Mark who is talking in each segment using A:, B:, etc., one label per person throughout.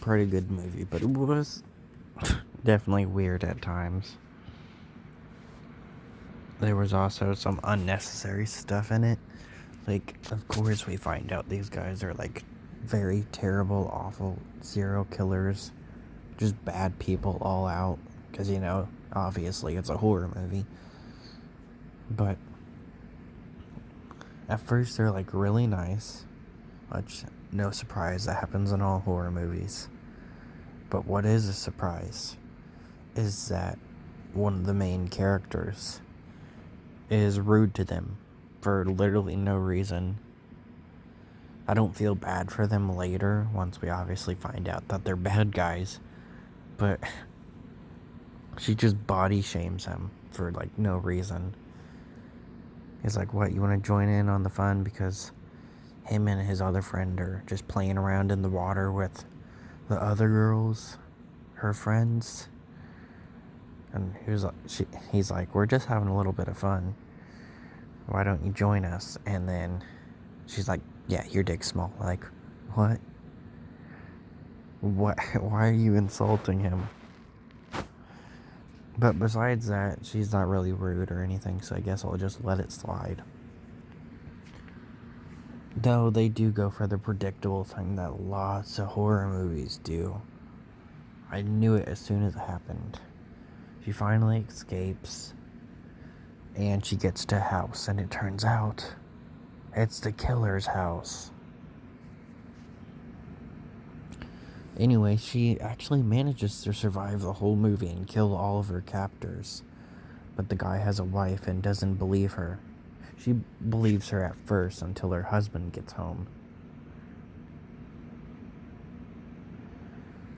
A: pretty good movie, but it was definitely weird at times. There was also some unnecessary stuff in it. Like, of course, we find out these guys are like very terrible, awful serial killers, just bad people all out. Because, obviously it's a horror movie. But at first, they're like really nice, which, no surprise, that happens in all horror movies. But what is a surprise is that one of the main characters is rude to them for literally no reason. I don't feel bad for them later once we obviously find out that they're bad guys, but she just body shames him for like no reason. He's like, what, you want to join in on the fun because him and his other friend are just playing around in the water with the other girls, her friends? And he's like, we're just having a little bit of fun. Why don't you join us? And then she's like, yeah, your dick's small. Like, what? Why are you insulting him? But besides that, she's not really rude or anything, so I guess I'll just let it slide. Though they do go for the predictable thing that lots of horror movies do. I knew it as soon as it happened. She finally escapes, and she gets to a house, and it turns out it's the killer's house. Anyway, she actually manages to survive the whole movie and kill all of her captors. But the guy has a wife and doesn't believe her. She believes her at first until her husband gets home.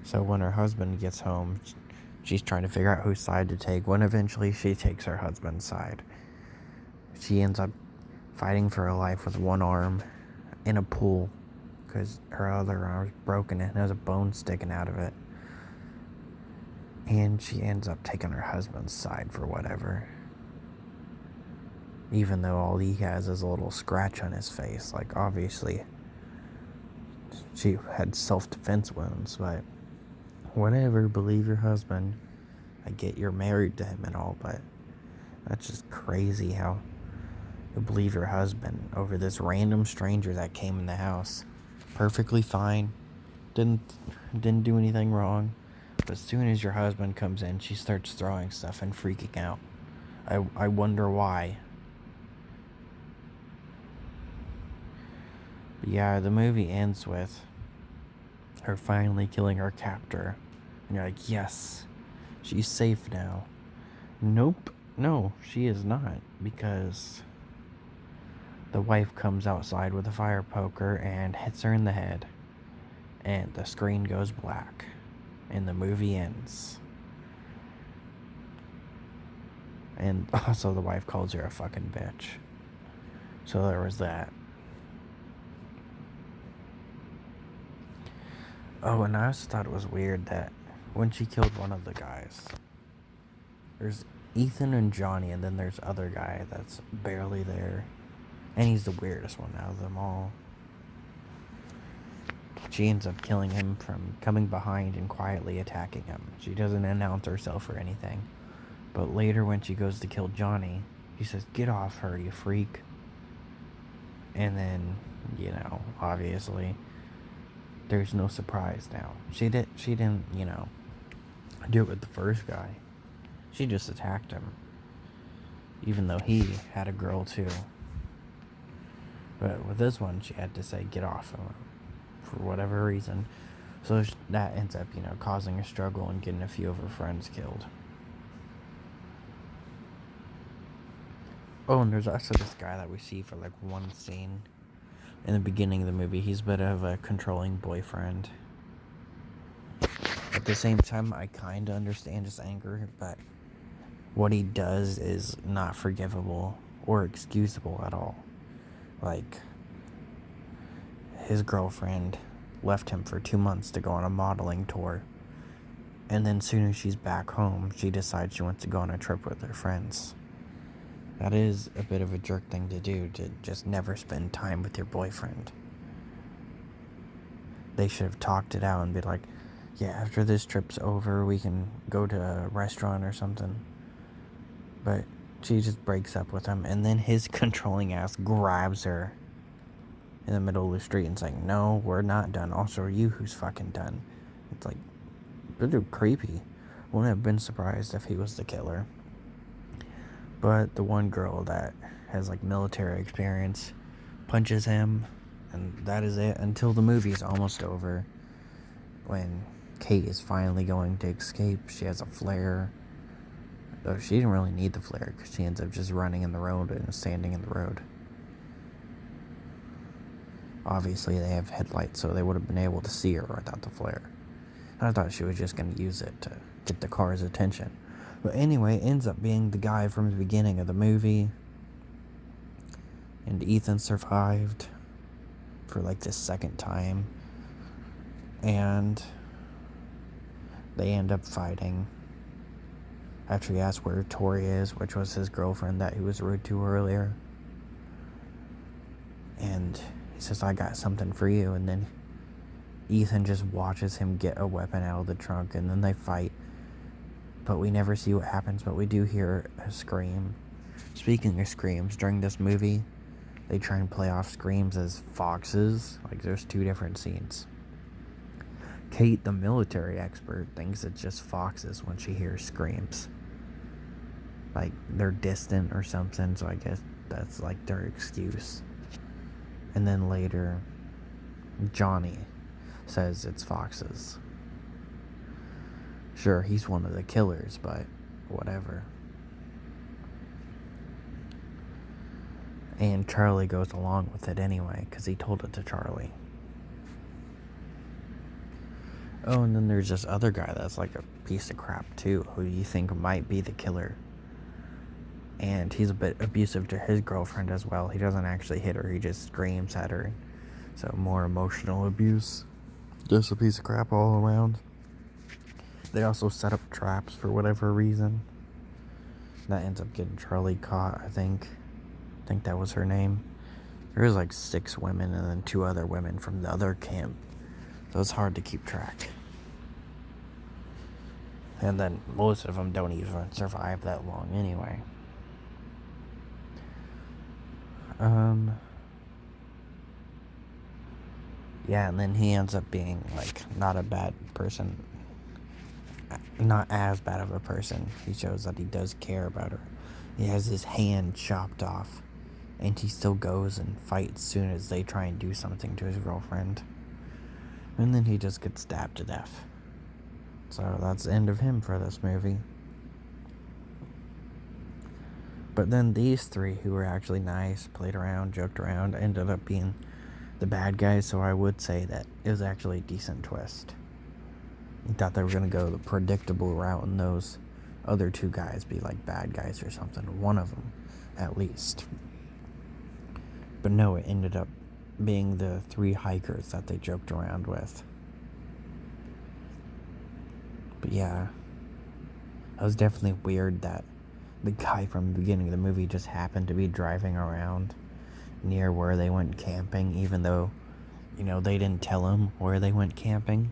A: So when her husband gets home, she's trying to figure out whose side to take, when eventually she takes her husband's side. She ends up fighting for her life with one arm in a pool because her other arm is broken and has a bone sticking out of it. And she ends up taking her husband's side for whatever. Even though all he has is a little scratch on his face. Like, obviously, she had self-defense wounds, but whatever, believe your husband. I get you're married to him and all, but that's just crazy how you believe your husband over this random stranger that came in the house. Perfectly fine. Didn't do anything wrong. But as soon as your husband comes in, she starts throwing stuff and freaking out. I wonder why. But yeah, the movie ends with her finally killing her captor. And you're like, yes, she's safe now. Nope. No, she is not. Because the wife comes outside with a fire poker and hits her in the head. And the screen goes black. And the movie ends. And also the wife calls her a fucking bitch. So there was that. Oh, and I also thought it was weird that when she killed one of the guys, there's Ethan and Johnny, and then there's other guy that's barely there. And he's the weirdest one out of them all. She ends up killing him from coming behind and quietly attacking him. She doesn't announce herself or anything. But later when she goes to kill Johnny, he says, get off her, you freak. And then, obviously, there's no surprise now. She didn't, do it with the first guy. She just attacked him. Even though he had a girl too. But with this one, she had to say, get off him. For whatever reason. So that ends up, causing a struggle and getting a few of her friends killed. Oh, and there's also this guy that we see for like one scene in the beginning of the movie. He's a bit of a controlling boyfriend. At the same time, I kind of understand his anger, but what he does is not forgivable or excusable at all. Like, his girlfriend left him for 2 months to go on a modeling tour. And then soon as she's back home, she decides she wants to go on a trip with her friends. That is a bit of a jerk thing to do, to just never spend time with your boyfriend. They should have talked it out and be like, yeah, after this trip's over, we can go to a restaurant or something. But she just breaks up with him, and then his controlling ass grabs her in the middle of the street and saying, "No, we're not done. Also, you who's fucking done." It's like, pretty creepy. Wouldn't have been surprised if he was the killer. But the one girl that has like military experience punches him, and that is it until the movie's almost over. When Kate is finally going to escape, she has a flare. Though she didn't really need the flare because she ends up just running in the road and standing in the road. Obviously, they have headlights, so they would have been able to see her without the flare. I thought she was just going to use it to get the car's attention. But anyway, it ends up being the guy from the beginning of the movie. And Ethan survived for like the second time. And they end up fighting. After he asks where Tori is, which was his girlfriend that he was rude to earlier. And he says, "I got something for you." And then Ethan just watches him get a weapon out of the trunk, and then they fight. But we never see what happens, but we do hear a scream. Speaking of screams, during this movie, they try and play off screams as foxes. Like, there's two different scenes. Kate, the military expert, thinks it's just foxes when she hears screams. Like, they're distant or something, so I guess that's like their excuse. And then later, Johnny says it's foxes. Sure, he's one of the killers, but whatever. And Charlie goes along with it anyway, because he told it to Charlie. Oh, and then there's this other guy that's like a piece of crap too, who you think might be the killer. And he's a bit abusive to his girlfriend as well. He doesn't actually hit her, he just screams at her. So more emotional abuse. Just a piece of crap all around. They also set up traps for whatever reason. That ends up getting Charlie caught, I think. I think that was her name. There was like 6 women and then 2 other women from the other camp. So it's hard to keep track. And then most of them don't even survive that long anyway. Yeah, and then he ends up being like not a bad person. Not as bad of a person. He shows that he does care about her. He has his hand chopped off, and he still goes and fights soon as they try and do something to his girlfriend. And then he just gets stabbed to death. So that's the end of him for this movie. But then these 3 who were actually nice, played around, joked around, ended up being the bad guys, so I would say that it was actually a decent twist. I thought they were going to go the predictable route and those other 2 guys be like bad guys or something. One of them, at least. But no, it ended up being the 3 hikers that they joked around with. But yeah, it was definitely weird that the guy from the beginning of the movie just happened to be driving around near where they went camping, even though, you know, they didn't tell him where they went camping.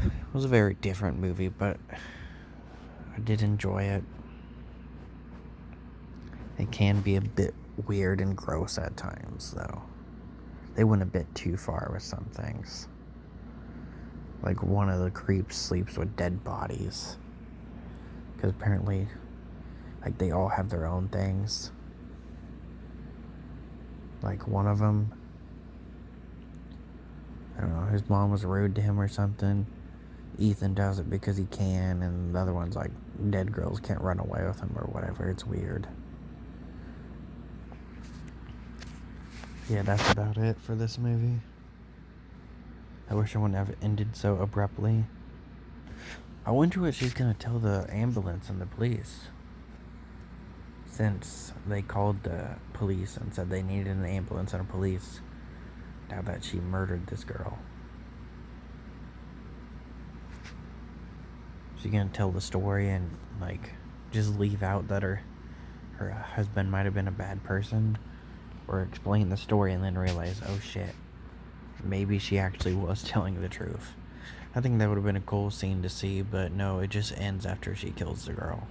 A: It was a very different movie, but I did enjoy it. It can be a bit weird and gross at times, though. They went a bit too far with some things. Like, one of the creeps sleeps with dead bodies. Because apparently, like, they all have their own things. Like, one of them, I don't know, his mom was rude to him or something. Ethan does it because he can, and the other one's like, dead girls can't run away with him or whatever. It's weird. Yeah, that's about it for this movie. I wish it wouldn't have ended so abruptly. I wonder what she's gonna tell the ambulance and the police. Since they called the police and said they needed an ambulance and a police now that she murdered this girl. She's gonna tell the story and, like, just leave out that her husband might have been a bad person, or explain the story and then realize, oh shit, maybe she actually was telling the truth. I think that would have been a cool scene to see, but no, it just ends after she kills the girl.